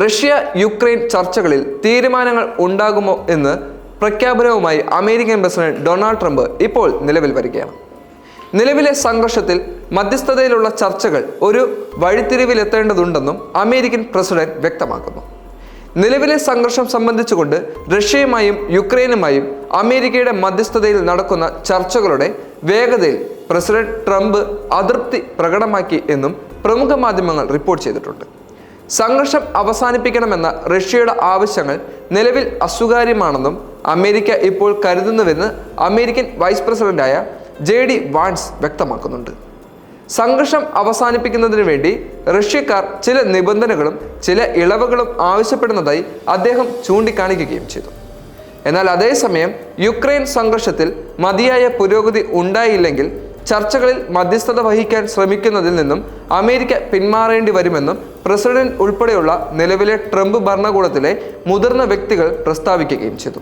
Russia Ukraine ചർച്ചകളിൽ തീരുമാനങ്ങൾ ഉണ്ടാകുമോ എന്ന് പ്രഖ്യാപനവുമായി അമേരിക്കൻ പ്രസിഡന്റ് ഡൊണാൾഡ് ട്രംപ് ഇപ്പോൾ നിലവിൽ വരികയാണ്. നിലവിലെ സംഘർഷത്തിൽ മധ്യസ്ഥതയിലുള്ള ചർച്ചകൾ ഒരു വഴിത്തിരിവിലെത്തേണ്ടതുണ്ടെന്നും അമേരിക്കൻ പ്രസിഡന്റ് വ്യക്തമാക്കുന്നു. നിലവിലെ സംഘർഷം സംബന്ധിച്ചുകൊണ്ട് റഷ്യയുമായും യുക്രൈനുമായും അമേരിക്കയുടെ മധ്യസ്ഥതയിൽ നടക്കുന്ന ചർച്ചകളുടെ വേഗതയിൽ പ്രസിഡന്റ് ട്രംപ് അതൃപ്തി പ്രകടമാക്കി എന്നും പ്രമുഖ മാധ്യമങ്ങൾ റിപ്പോർട്ട് ചെയ്തിട്ടുണ്ട്. സംഘർഷം അവസാനിപ്പിക്കണമെന്ന റഷ്യയുടെ ആവശ്യങ്ങൾ നിലവിൽ അസ്വീകാര്യമാണെന്നും അമേരിക്ക ഇപ്പോൾ കരുതുന്നുവെന്ന് അമേരിക്കൻ വൈസ് പ്രസിഡന്റായ JD വാൻസ് വ്യക്തമാക്കുന്നുണ്ട്. സംഘർഷം അവസാനിപ്പിക്കുന്നതിന് വേണ്ടി റഷ്യക്കാർ ചില നിബന്ധനകളും ചില ഇളവുകളും ആവശ്യപ്പെടുന്നതായി അദ്ദേഹം ചൂണ്ടിക്കാണിക്കുകയും ചെയ്തു. എന്നാൽ അതേസമയം യുക്രൈൻ സംഘർഷത്തിൽ മതിയായ പുരോഗതി ഉണ്ടായില്ലെങ്കിൽ ചർച്ചകളിൽ മധ്യസ്ഥത വഹിക്കാൻ ശ്രമിക്കുന്നതിൽ നിന്നും അമേരിക്ക പിന്മാറേണ്ടി വരുമെന്നും പ്രസിഡന്റ് ഉൾപ്പെടെയുള്ള നിലവിലെ ട്രംപ് ഭരണകൂടത്തിലെ മുതിർന്ന വ്യക്തികൾ പ്രസ്താവിക്കുകയും ചെയ്തു.